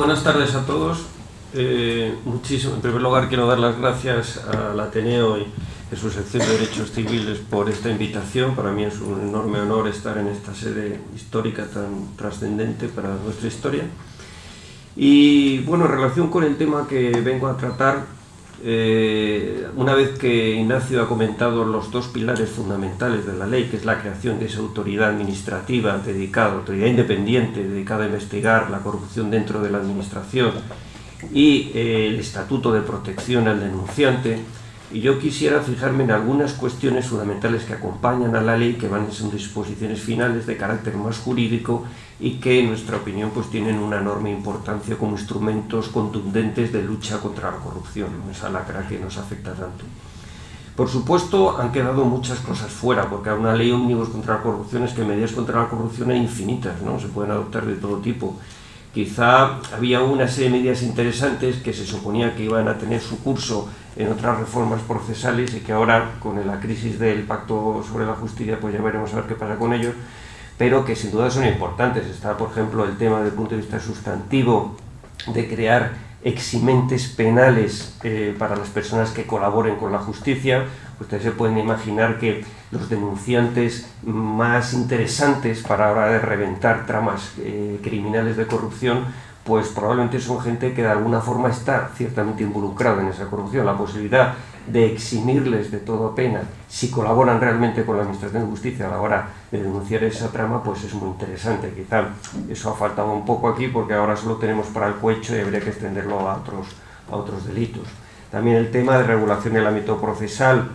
Buenas tardes a todos. En primer lugar, quiero dar las gracias al Ateneo y a su sección de Derechos Civiles por esta invitación. Para mí es un enorme honor estar en esta sede histórica tan trascendente para nuestra historia. Y bueno, en relación con el tema que vengo a tratar, una vez que Ignacio ha comentado los dos pilares fundamentales de la ley, que es la creación de esa autoridad administrativa dedicada, autoridad independiente dedicada a investigar la corrupción dentro de la administración, y el estatuto de protección al denunciante, y yo quisiera fijarme en algunas cuestiones fundamentales que acompañan a la ley, que van en disposiciones finales de carácter más jurídico y que en nuestra opinión pues tienen una enorme importancia como instrumentos contundentes de lucha contra la corrupción, esa lacra que nos afecta tanto. Por supuesto, han quedado muchas cosas fuera, porque una ley ómnibus contra la corrupción es que medidas contra la corrupción hay infinitas, ¿no? Se pueden adoptar de todo tipo. Quizá había una serie de medidas interesantes que se suponía que iban a tener su curso en otras reformas procesales y que ahora, con la crisis del Pacto sobre la Justicia, pues ya veremos a ver qué pasa con ellos, pero que sin duda son importantes. Está, por ejemplo, el tema desde el punto de vista sustantivo de crear eximentes penales para las personas que colaboren con la justicia. Ustedes se pueden imaginar que los denunciantes más interesantes para la hora de reventar tramas criminales de corrupción, pues probablemente son gente que de alguna forma está ciertamente involucrada en esa corrupción. La posibilidad de eximirles de toda pena si colaboran realmente con la Administración de Justicia a la hora de denunciar esa trama, pues es muy interesante. Quizá eso ha faltado un poco aquí porque ahora solo tenemos para el cohecho y habría que extenderlo a otros delitos. También el tema de regulación en el ámbito procesal,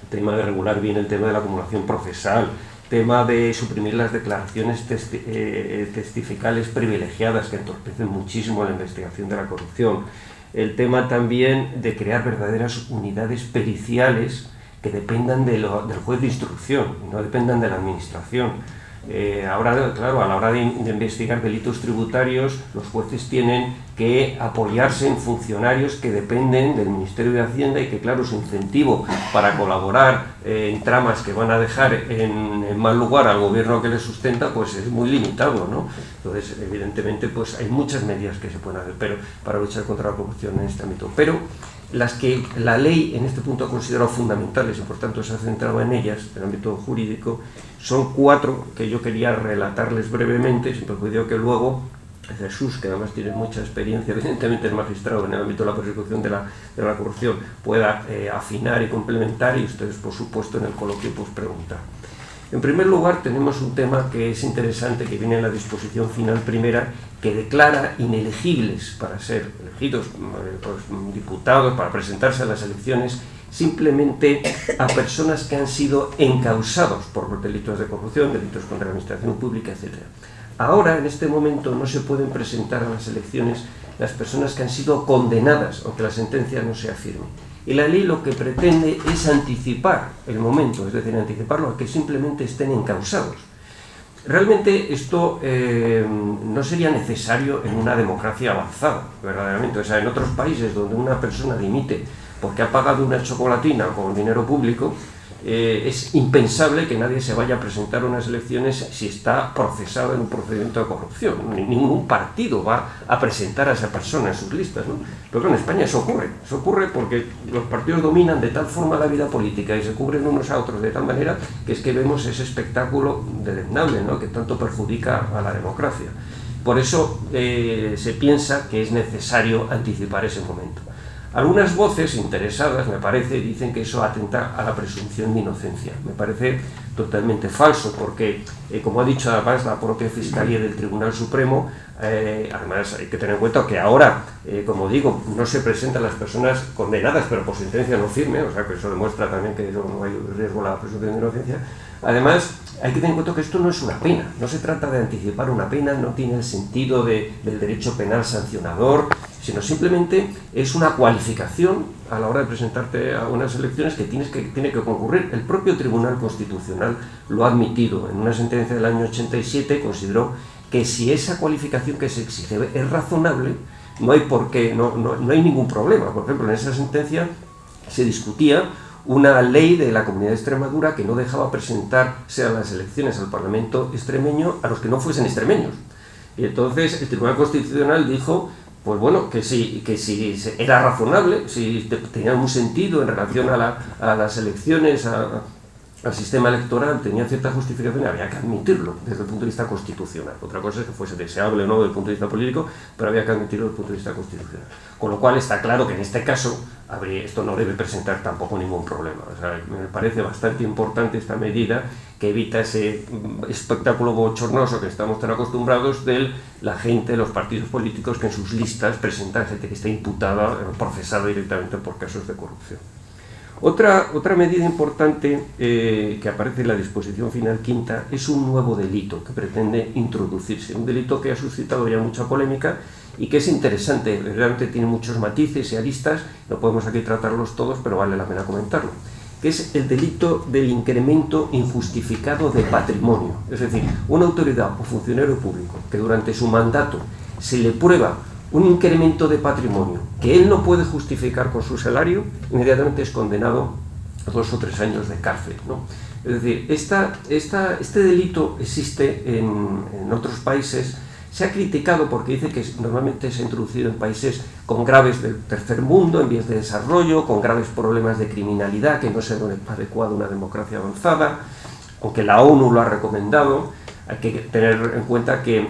el tema de regular bien el tema de la acumulación procesal, tema de suprimir las declaraciones testificales privilegiadas que entorpecen muchísimo la investigación de la corrupción, el tema también de crear verdaderas unidades periciales que dependan del juez de instrucción y no dependan de la administración. Ahora, claro, a la hora de investigar delitos tributarios, los jueces tienen que apoyarse en funcionarios que dependen del Ministerio de Hacienda y que, claro, su incentivo para colaborar en tramas que van a dejar en mal lugar al gobierno que les sustenta, pues es muy limitado, ¿no? Entonces, evidentemente, pues hay muchas medidas que se pueden hacer para luchar contra la corrupción en este ámbito, pero las que la ley en este punto ha considerado fundamentales y por tanto se ha centrado en ellas, en el ámbito jurídico, son 4 que yo quería relatarles brevemente, sin perjuicio que luego Jesús, que además tiene mucha experiencia, evidentemente es magistrado en el ámbito de la persecución de la corrupción, pueda afinar y complementar, y ustedes por supuesto en el coloquio pues preguntar. En primer lugar, tenemos un tema que es interesante, que viene en la disposición final primera, que declara inelegibles para ser elegidos diputados, para presentarse a las elecciones, simplemente a personas que han sido encausados por delitos de corrupción, delitos contra la administración pública, etc. Ahora, en este momento, no se pueden presentar a las elecciones las personas que han sido condenadas, aunque la sentencia no sea firme. Y la ley lo que pretende es anticipar el momento, es decir, anticiparlo a que simplemente estén encausados. Realmente esto no sería necesario en una democracia avanzada, verdaderamente. O sea, en otros países donde una persona dimite porque ha pagado una chocolatina con dinero público, es impensable que nadie se vaya a presentar a unas elecciones si está procesado en un procedimiento de corrupción. Ningún partido va a presentar a esa persona en sus listas, ¿no? Pero en España eso ocurre porque los partidos dominan de tal forma la vida política y se cubren unos a otros de tal manera que es que vemos ese espectáculo deleznable, ¿no?, que tanto perjudica a la democracia. Por eso se piensa que es necesario anticipar ese momento. Algunas voces interesadas, me parece, dicen que eso atenta a la presunción de inocencia. Me parece totalmente falso, porque, como ha dicho además la propia Fiscalía del Tribunal Supremo, además hay que tener en cuenta que ahora, como digo, no se presentan las personas condenadas, pero por sentencia no firme, o sea que eso demuestra también que no hay riesgo a la presunción de inocencia. Además, hay que tener en cuenta que esto no es una pena, no se trata de anticipar una pena, no tiene el sentido del derecho penal sancionador, sino simplemente es una cualificación a la hora de presentarte a unas elecciones que tiene que concurrir. El propio Tribunal Constitucional lo ha admitido. En una sentencia del año 87 consideró que si esa cualificación que se exige es razonable, no hay por qué, no hay ningún problema. Por ejemplo, en esa sentencia se discutía una ley de la Comunidad de Extremadura que no dejaba presentarse a las elecciones al Parlamento extremeño a los que no fuesen extremeños. Y entonces el Tribunal Constitucional dijo pues bueno, que si era razonable, si tenía un sentido en relación a las elecciones, al sistema electoral, tenía cierta justificación, había que admitirlo desde el punto de vista constitucional. Otra cosa es que fuese deseable o no desde el punto de vista político, pero había que admitirlo desde el punto de vista constitucional. Con lo cual está claro que en este caso esto no debe presentar tampoco ningún problema. O sea, me parece bastante importante esta medida que evita ese espectáculo bochornoso que estamos tan acostumbrados de la gente, los partidos políticos que en sus listas presentan gente que está imputada, procesada directamente por casos de corrupción. Otra medida importante que aparece en la disposición final quinta es un nuevo delito que pretende introducirse, un delito que ha suscitado ya mucha polémica y que es interesante, realmente tiene muchos matices y aristas, no podemos aquí tratarlos todos, pero vale la pena comentarlo, que es el delito del incremento injustificado de patrimonio. Es decir, una autoridad o funcionario público que durante su mandato se le prueba un incremento de patrimonio que él no puede justificar con su salario, inmediatamente es condenado a 2 o 3 años de cárcel, ¿no? Es decir, este delito existe en otros países, se ha criticado porque dice que normalmente se ha introducido en países con graves del tercer mundo, en vías de desarrollo, con graves problemas de criminalidad, que no es adecuado a una democracia avanzada, aunque la ONU lo ha recomendado. Hay que tener en cuenta que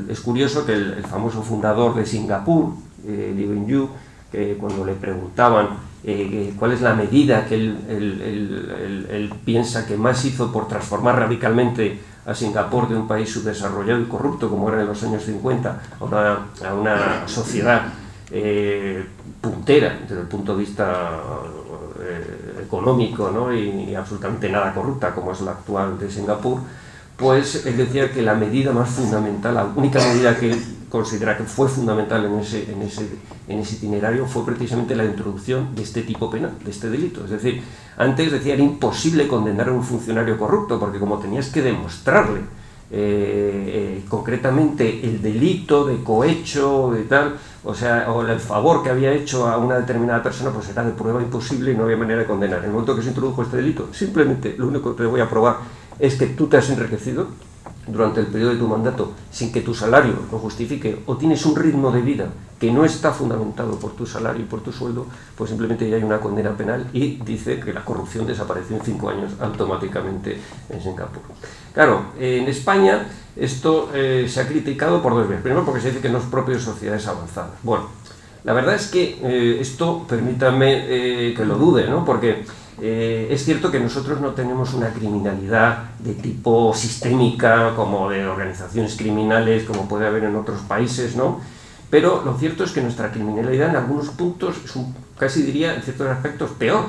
es curioso que el famoso fundador de Singapur, Lee Kuan Yew, que cuando le preguntaban cuál es la medida que él piensa que más hizo por transformar radicalmente a Singapur de un país subdesarrollado y corrupto como era en los años 50 a una sociedad puntera desde el punto de vista económico, ¿no? y absolutamente nada corrupta como es la actual de Singapur, pues él decía que la medida más fundamental, la única medida que él considera que fue fundamental en ese itinerario fue precisamente la introducción de este tipo penal, de este delito. Es decir, antes decía era imposible condenar a un funcionario corrupto porque como tenías que demostrarle concretamente el delito de cohecho, de tal, o sea, o el favor que había hecho a una determinada persona, pues era de prueba imposible y no había manera de condenar. En el momento que se introdujo este delito, simplemente lo único que te voy a probar es que tú te has enriquecido durante el periodo de tu mandato sin que tu salario lo justifique o tienes un ritmo de vida que no está fundamentado por tu salario y por tu sueldo, pues simplemente ya hay una condena penal y dice que la corrupción desapareció en 5 años automáticamente en Singapur. Claro, en España esto se ha criticado por 2 vías. Primero porque se dice que no es propio de sociedades avanzadas. Bueno, la verdad es que esto, permítanme que lo dude, ¿no? Porque es cierto que nosotros no tenemos una criminalidad de tipo sistémica, como de organizaciones criminales, como puede haber en otros países, ¿no? Pero lo cierto es que nuestra criminalidad en algunos puntos es casi diría en ciertos aspectos peor,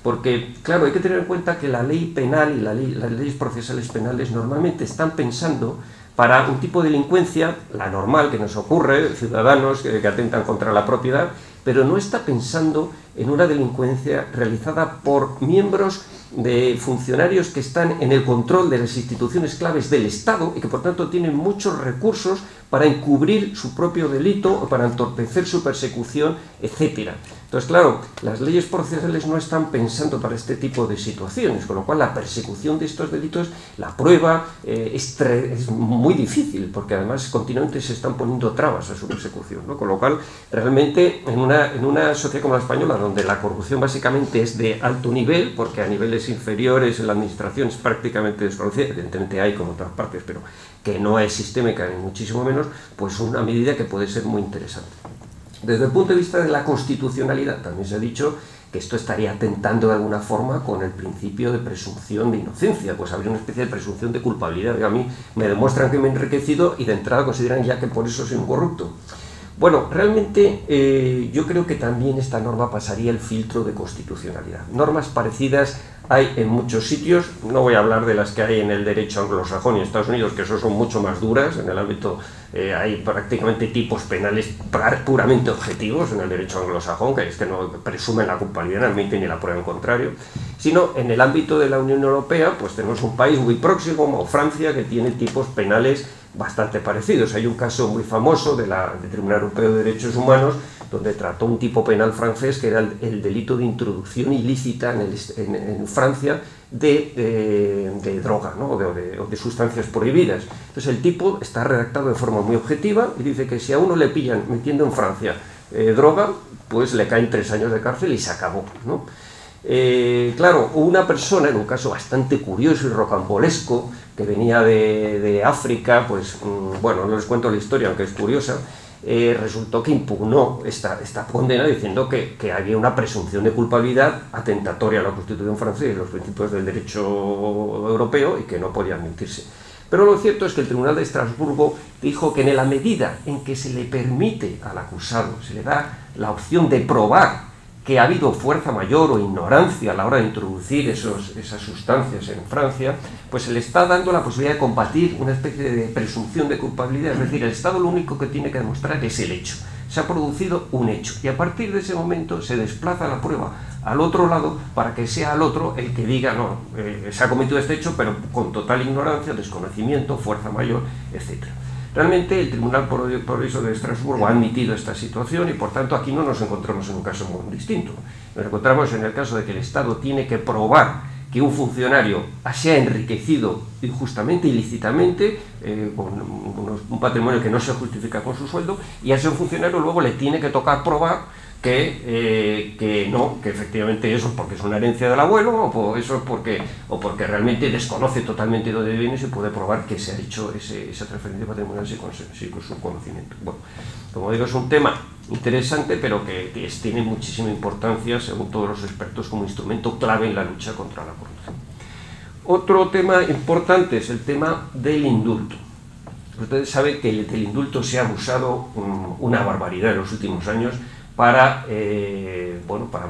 porque claro, hay que tener en cuenta que la ley penal y las leyes procesales penales normalmente están pensando para un tipo de delincuencia, la normal que nos ocurre, ciudadanos que atentan contra la propiedad, pero no está pensando en una delincuencia realizada por miembros de funcionarios que están en el control de las instituciones claves del Estado y que por tanto tienen muchos recursos para encubrir su propio delito o para entorpecer su persecución, etc. Entonces, claro, las leyes procesales no están pensando para este tipo de situaciones, con lo cual la persecución de estos delitos, la prueba, es muy difícil, porque además continuamente se están poniendo trabas a su persecución, ¿no? Con lo cual, realmente, en una sociedad como la española, donde la corrupción básicamente es de alto nivel, porque a niveles inferiores en la administración es prácticamente desconocida, evidentemente hay como en otras partes, pero que no es sistémica ni muchísimo menos, pues una medida que puede ser muy interesante. Desde el punto de vista de la constitucionalidad, también se ha dicho que esto estaría atentando de alguna forma con el principio de presunción de inocencia, pues habría una especie de presunción de culpabilidad. A mí me demuestran que me he enriquecido y de entrada consideran ya que por eso soy un corrupto. Bueno, realmente yo creo que también esta norma pasaría el filtro de constitucionalidad. Normas parecidas hay en muchos sitios, no voy a hablar de las que hay en el derecho anglosajón y en Estados Unidos, que eso son mucho más duras, en el ámbito hay prácticamente tipos penales puramente objetivos en el derecho anglosajón, que es que no presumen la culpabilidad, no admiten ni la prueba en contrario, sino en el ámbito de la Unión Europea, pues tenemos un país muy próximo como Francia, que tiene tipos penales bastante parecidos. Hay un caso muy famoso del Tribunal Europeo de Derechos Humanos donde trató un tipo penal francés que era el delito de introducción ilícita en Francia de droga, ¿no? o de sustancias prohibidas. Entonces el tipo está redactado de forma muy objetiva y dice que si a uno le pillan metiendo en Francia droga, pues le caen 3 años de cárcel y se acabó, ¿no? Claro, una persona, en un caso bastante curioso y rocambolesco, que venía de África, pues bueno, no les cuento la historia, aunque es curiosa, resultó que impugnó esta condena diciendo que había una presunción de culpabilidad atentatoria a la Constitución francesa y los principios del derecho europeo y que no podía admitirse. Pero lo cierto es que el Tribunal de Estrasburgo dijo que en la medida en que se le permite al acusado, se le da la opción de probar que ha habido fuerza mayor o ignorancia a la hora de introducir esas sustancias en Francia, pues se le está dando la posibilidad de combatir una especie de presunción de culpabilidad. Es decir, el Estado lo único que tiene que demostrar es el hecho. Se ha producido un hecho y a partir de ese momento se desplaza la prueba al otro lado para que sea el otro el que diga no, se ha cometido este hecho pero con total ignorancia, desconocimiento, fuerza mayor, etc. Realmente el Tribunal por eso de Estrasburgo ha admitido esta situación y por tanto aquí no nos encontramos en un caso muy distinto. Nos encontramos en el caso de que el Estado tiene que probar que un funcionario se ha enriquecido injustamente, ilícitamente, con un patrimonio que no se justifica con su sueldo, y a ese funcionario luego le tiene que tocar probar que no, que efectivamente eso es porque es una herencia del abuelo o eso es porque realmente desconoce totalmente dónde viene y se puede probar que se ha hecho esa transferencia patrimonial sin su conocimiento. Bueno, como digo, es un tema interesante pero que tiene muchísima importancia según todos los expertos como instrumento clave en la lucha contra la corrupción. Otro tema importante es el tema del indulto. Ustedes saben que del indulto se ha abusado una barbaridad en los últimos años para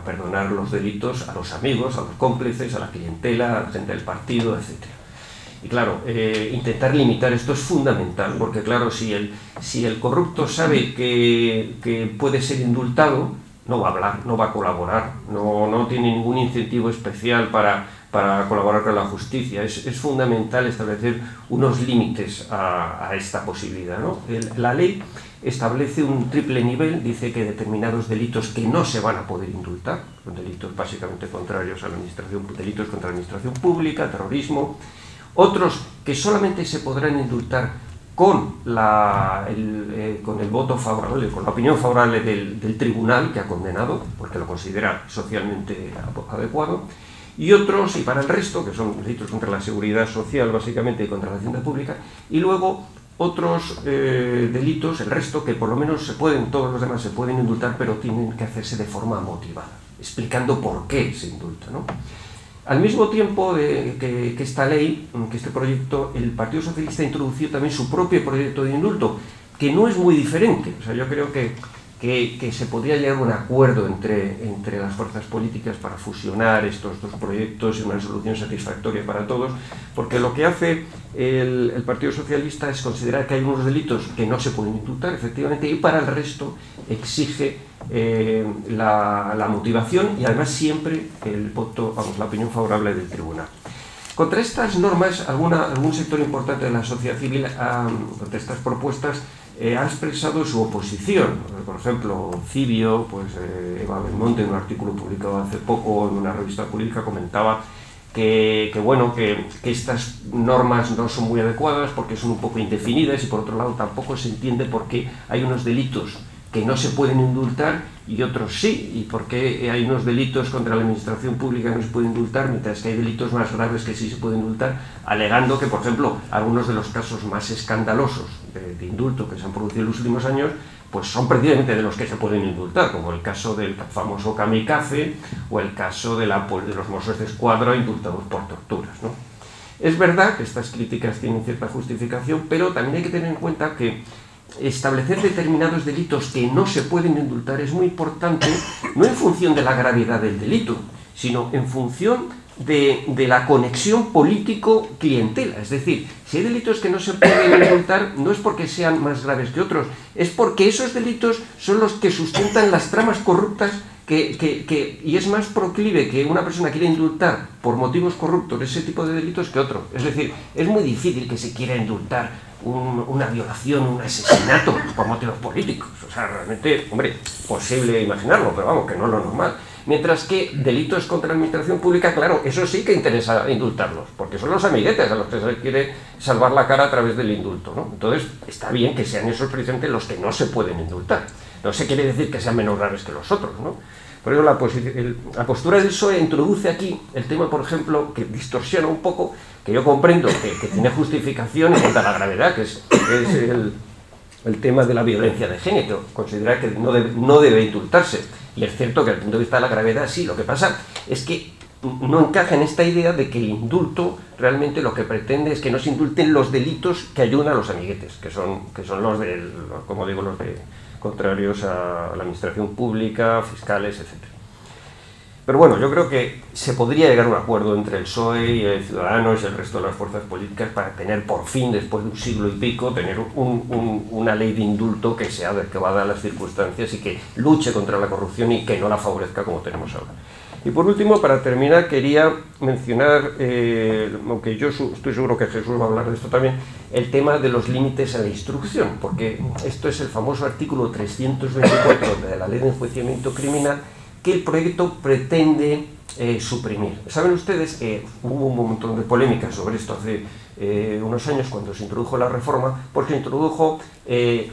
perdonar los delitos a los amigos, a los cómplices, a la clientela, a la gente del partido, etc. Y claro, intentar limitar esto es fundamental, porque claro, si el corrupto sabe que puede ser indultado, no va a hablar, no va a colaborar, no tiene ningún incentivo especial para colaborar con la justicia. Es fundamental establecer unos límites a esta posibilidad, ¿no? La ley establece un triple nivel, dice que determinados delitos que no se van a poder indultar, son delitos básicamente contrarios a la administración, delitos contra la administración pública, terrorismo, otros que solamente se podrán indultar con el voto favorable, con la opinión favorable del tribunal que ha condenado, porque lo considera socialmente adecuado, y otros, y para el resto, que son delitos contra la seguridad social básicamente y contra la hacienda pública, y luego otros delitos, el resto, que por lo menos todos los demás se pueden indultar, pero tienen que hacerse de forma motivada, explicando por qué se indulta, ¿no? Al mismo tiempo que esta ley, que este proyecto, el Partido Socialista ha introducido también su propio proyecto de indulto, que no es muy diferente. O sea, yo creo que se podría llegar a un acuerdo entre las fuerzas políticas para fusionar estos dos proyectos en una solución satisfactoria para todos, porque lo que hace el Partido Socialista es considerar que hay unos delitos que no se pueden indultar, efectivamente, y para el resto exige la motivación y además siempre el voto, la opinión favorable del tribunal. Contra estas normas, algún sector importante de la sociedad civil, contra estas propuestas, ha expresado su oposición. Por ejemplo, Cibio, Eva Belmonte, en un artículo publicado hace poco en una revista política, comentaba que estas normas no son muy adecuadas porque son un poco indefinidas y por otro lado tampoco se entiende por qué hay unos delitos que no se pueden indultar y otros sí, y por qué hay unos delitos contra la administración pública que no se pueden indultar, mientras que hay delitos más graves que sí se pueden indultar, alegando que, por ejemplo, algunos de los casos más escandalosos de indulto que se han producido en los últimos años, pues son precisamente de los que se pueden indultar, como el caso del famoso kamikaze o el caso de los Mossos de Escuadra indultados por torturas, ¿no? Es verdad que estas críticas tienen cierta justificación, pero también hay que tener en cuenta que establecer determinados delitos que no se pueden indultar es muy importante, no en función de la gravedad del delito, sino en función de la conexión político-clientela. Es decir, si hay delitos que no se pueden indultar, no es porque sean más graves que otros, es porque esos delitos son los que sustentan las tramas corruptas y es más proclive que una persona quiera indultar por motivos corruptos ese tipo de delitos que otro. Es decir, es muy difícil que se quiera indultar una violación, un asesinato por motivos políticos. O sea, realmente, hombre, posible imaginarlo, pero vamos, que no es lo normal. Mientras que delitos contra la administración pública, claro, eso sí que interesa indultarlos, porque son los amiguetes a los que se quiere salvar la cara a través del indulto, ¿no? Entonces, está bien que sean esos precisamente los que no se pueden indultar. No se quiere decir que sean menos graves que los otros, ¿no? Por eso la postura del PSOE introduce aquí el tema, por ejemplo, que distorsiona un poco, que yo comprendo que tiene justificación en cuanto a la gravedad, que es el tema de la violencia de género. Considera que no debe indultarse. Y es cierto que desde el punto de vista de la gravedad sí. Lo que pasa es que no encaja en esta idea de que el indulto realmente lo que pretende es que no se indulten los delitos que ayudan a los amiguetes, que son los de, como digo, los de contrarios a la administración pública, fiscales, etc. Pero bueno, yo creo que se podría llegar a un acuerdo entre el PSOE y el Ciudadanos y el resto de las fuerzas políticas para tener por fin, después de un siglo y pico, tener una ley de indulto que sea adecuada a las circunstancias y que luche contra la corrupción y que no la favorezca como tenemos ahora. Y por último, para terminar, quería mencionar, aunque yo estoy seguro que Jesús va a hablar de esto también, el tema de los límites a la instrucción, porque esto es el famoso artículo 324 de la Ley de Enjuiciamiento Criminal, que el proyecto pretende suprimir. Saben ustedes que hubo un montón de polémicas sobre esto hace unos años cuando se introdujo la reforma, porque introdujo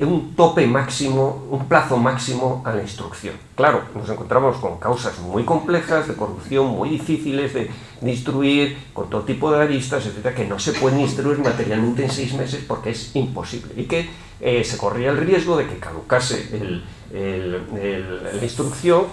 un tope máximo, un plazo máximo a la instrucción. Claro, nos encontramos con causas muy complejas de corrupción, muy difíciles de instruir, con todo tipo de aristas, etcétera, que no se pueden instruir materialmente en 6 meses porque es imposible, y que se corría el riesgo de que caducase la instrucción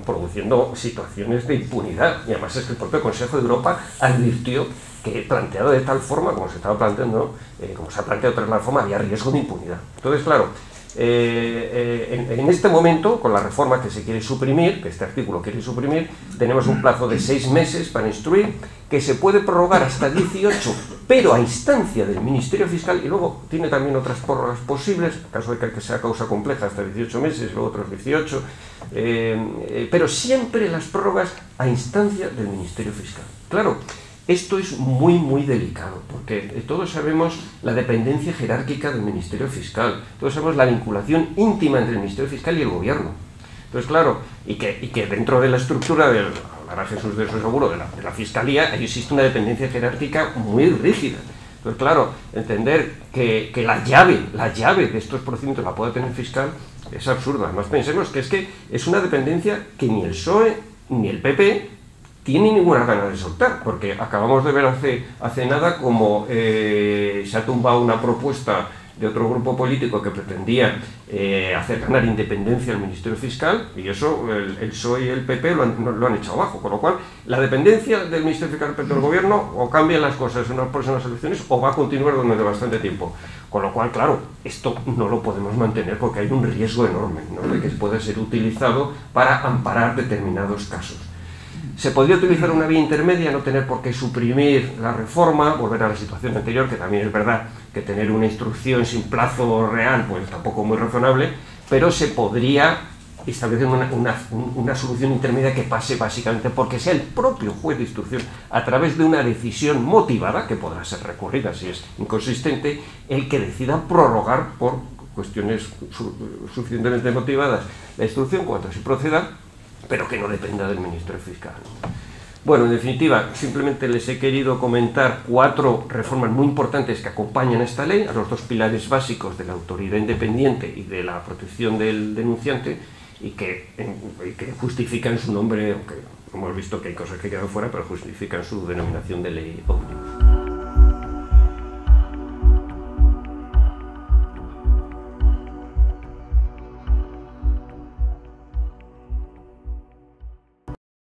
produciendo situaciones de impunidad. Y además es que el propio Consejo de Europa advirtió que planteado de tal forma como se estaba planteando, como se ha planteado tras la reforma, había riesgo de impunidad. Entonces, claro, en este momento, con la reforma que se quiere suprimir, que este artículo quiere suprimir, tenemos un plazo de 6 meses para instruir, que se puede prorrogar hasta 18, pero a instancia del Ministerio Fiscal, y luego tiene también otras prórrogas posibles, en caso de que sea causa compleja, hasta 18 meses, luego otros 18, pero siempre las prórrogas a instancia del Ministerio Fiscal. Claro, esto es muy, muy delicado, porque todos sabemos la dependencia jerárquica del Ministerio Fiscal, todos sabemos la vinculación íntima entre el Ministerio Fiscal y el Gobierno. Entonces, claro, y que dentro de la estructura hablará Jesús de eso seguro, de la Fiscalía, ahí existe una dependencia jerárquica muy rígida. Entonces, claro, entender que la llave de estos procedimientos la pueda tener el fiscal es absurdo. Además, pensemos que es una dependencia que ni el PSOE ni el PP tiene ninguna gana de soltar, porque acabamos de ver hace nada como se ha tumbado una propuesta de otro grupo político que pretendía hacer ganar independencia al Ministerio Fiscal, y eso el PSOE y el PP lo han echado abajo, con lo cual la dependencia del Ministerio Fiscal respecto al Gobierno o cambian las cosas en las próximas elecciones o va a continuar durante bastante tiempo. Con lo cual, claro, esto no lo podemos mantener porque hay un riesgo enorme, ¿no?, de que pueda ser utilizado para amparar determinados casos. Se podría utilizar una vía intermedia, no tener por qué suprimir la reforma, volver a la situación anterior, que también es verdad que tener una instrucción sin plazo real pues tampoco muy razonable, pero se podría establecer una solución intermedia que pase básicamente porque sea el propio juez de instrucción, a través de una decisión motivada, que podrá ser recurrida si es inconsistente, el que decida prorrogar por cuestiones suficientemente motivadas la instrucción cuando así proceda, pero que no dependa del Ministerio Fiscal. Bueno, en definitiva, simplemente les he querido comentar 4 reformas muy importantes que acompañan a esta ley, a los 2 pilares básicos de la autoridad independiente y de la protección del denunciante, y que justifican su nombre, aunque hemos visto que hay cosas que quedan fuera, pero justifican su denominación de ley ómnibus.